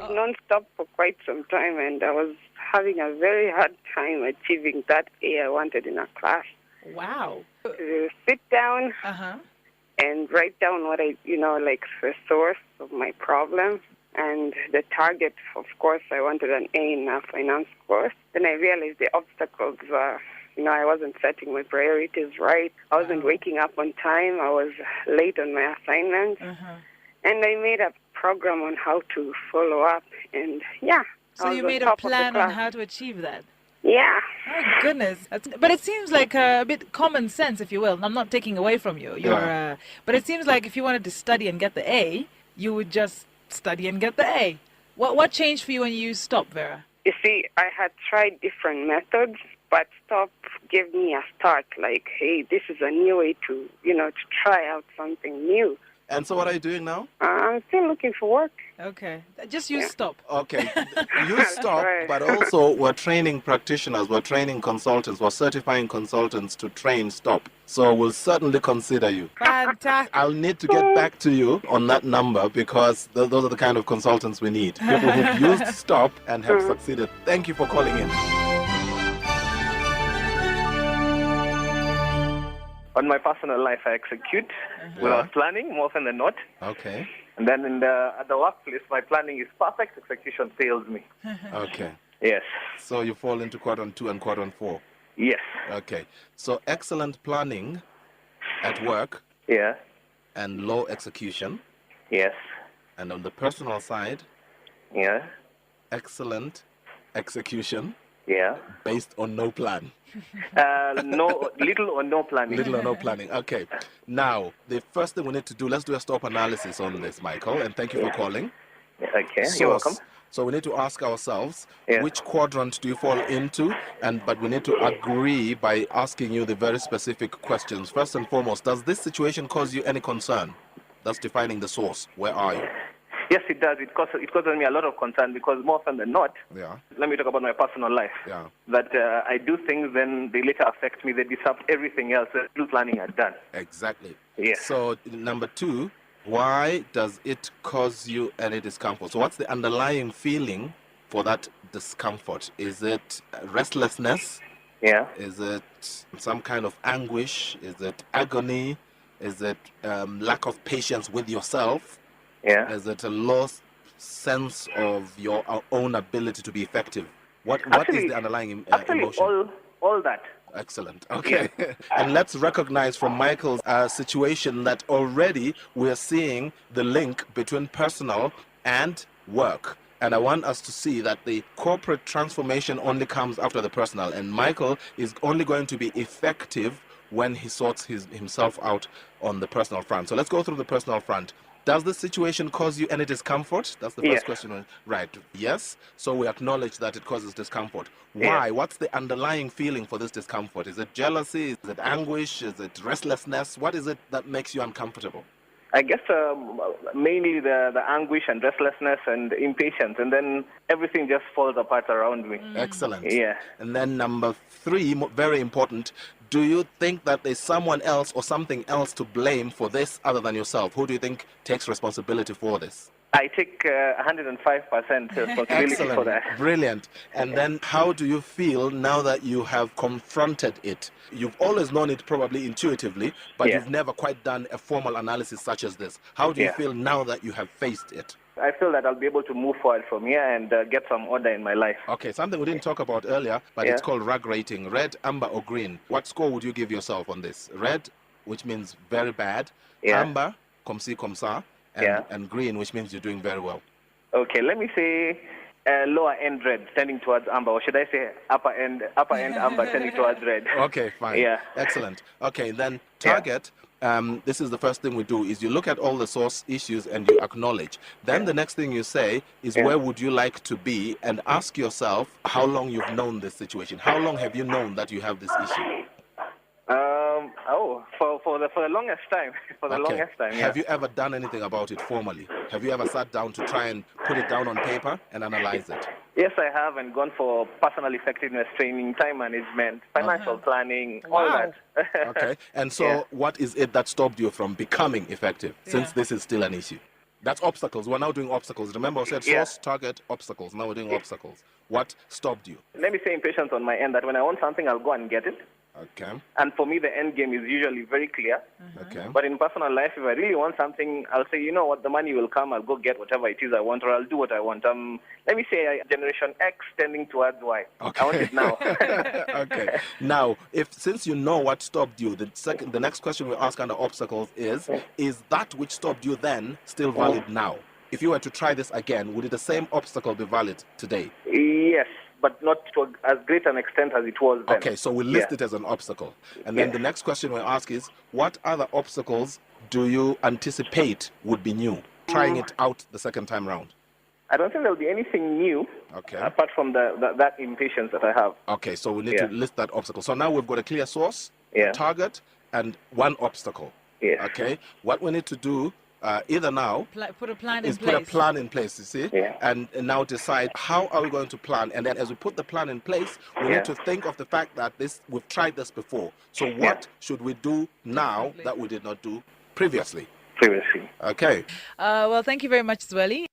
non-stop for quite some time, and I was having a very hard time achieving that A I wanted in a class. Wow. To sit down and write down what like the source of my problem and the target. Of course, I wanted an A in a finance course. Then I realized the obstacles were, I wasn't setting my priorities right. I wasn't waking up on time. I was late on my assignments. And I made a program on how to follow up. And, So you made a plan on how to achieve that? Yeah. Oh, goodness. But it seems like a bit common sense, if you will. I'm not taking away from you. But it seems like if you wanted to study and get the A, you would just study and get the A. What changed for you when you stopped, Vera? You see, I had tried different methods, but stop gave me a start, like, hey, this is a new way to try out something new. And so what are you doing now? I'm still looking for work. Okay. Just use stop. Okay. You stop, right. But also we're training practitioners, we're training consultants, we're certifying consultants to train stop. So we'll certainly consider you. Fantastic. I'll need to get back to you on that number because those are the kind of consultants we need. People who've used stop and have succeeded. Thank you for calling in. On my personal life, I execute without planning, more often than not. Okay. And then at the workplace, my planning is perfect. Execution fails me. Okay. Yes. So you fall into quadrant 2 and quadrant 4. Yes. Okay. So excellent planning at work. Yeah. And low execution. Yes. And on the personal side. Yeah. Excellent execution. Yeah. Based on no plan. Little or no planning. Little or no planning. Okay. Now, the first thing we need to do, let's do a stop analysis on this, Michael, and thank you for calling. Okay, you're welcome. So we need to ask ourselves, which quadrant do you fall into? But we need to agree by asking you the very specific questions. First and foremost, does this situation cause you any concern? That's defining the source. Where are you? Yes, it does. It causes me a lot of concern because more often than not, let me talk about my personal life, that I do things, then they later affect me, they disrupt everything else, the little planning I've done. Exactly. Yes. So, number 2, why does it cause you any discomfort? So what's the underlying feeling for that discomfort? Is it restlessness? Yeah. Is it some kind of anguish? Is it agony? Is it lack of patience with yourself? Yeah. Is it a lost sense of your own ability to be effective? What is the underlying emotion? All that. Excellent. Okay. Yeah. And let's recognize from Michael's situation that already we're seeing the link between personal and work. And I want us to see that the corporate transformation only comes after the personal. And Michael is only going to be effective when he sorts himself out on the personal front. So let's go through the personal front. Does this situation cause you any discomfort? That's the first question. Right. Yes. So we acknowledge that it causes discomfort. Why? Yes. What's the underlying feeling for this discomfort? Is it jealousy? Is it anguish? Is it restlessness? What is it that makes you uncomfortable? I guess mainly the anguish and restlessness and impatience, and then everything just falls apart around me. Excellent. Yeah. And then number 3, very important, do you think that there's someone else or something else to blame for this other than yourself? Who do you think takes responsibility for this? I take 105% responsibility for that. Brilliant. And then how do you feel now that you have confronted it? You've always known it probably intuitively, but you've never quite done a formal analysis such as this. How do you feel now that you have faced it? I feel that I'll be able to move forward from here and get some order in my life. Okay, something we didn't talk about earlier, but it's called RAG rating. Red, amber, or green. What score would you give yourself on this? Red, which means very bad. Amber, comme ci, comme ça. And green, which means you're doing very well. Okay, let me say lower end red, tending towards amber, or should I say upper end amber, tending towards red? Okay, fine. Yeah. Excellent. Okay, then target. This is the first thing we do, is you look at all the source issues and you acknowledge. Then the next thing you say is where would you like to be, and ask yourself how long you've known this situation. How long have you known that you have this issue? For the longest time. For the longest time, Have you ever done anything about it formally? Have you ever sat down to try and put it down on paper and analyze it? Yes, I have, and gone for personal effectiveness training, time management, financial planning, all that. Okay, and so what is it that stopped you from becoming effective, since this is still an issue? That's obstacles. We're now doing obstacles. Remember I said source, target, obstacles. Now we're doing obstacles. What stopped you? Let me say impatience on my end, that when I want something, I'll go and get it. Okay. And for me, the end game is usually very clear. Okay. But in personal life, if I really want something, I'll say, you know what, the money will come, I'll go get whatever it is I want, or I'll do what I want. Let me say Generation X tending towards Y. Okay. I want it now. Okay. Now, since you know what stopped you, the next question we ask under obstacles is that which stopped you then still valid now? If you were to try this again, would the same obstacle be valid today? Yes, but not to as great an extent as it was then. Okay, so we list it as an obstacle. And then the next question we ask is, what other obstacles do you anticipate would be new, trying it out the second time round? I don't think there'll be anything new apart from that impatience that I have. Okay, so we need to list that obstacle. So now we've got a clear source, target, and one obstacle. Yes. Okay, what we need to do either now put a plan you see, and now decide how are we going to plan, and then as we put the plan in place, we need to think of the fact that we've tried this before. So what should we do now that we did not do previously? Okay. Well, thank you very much, Zweli.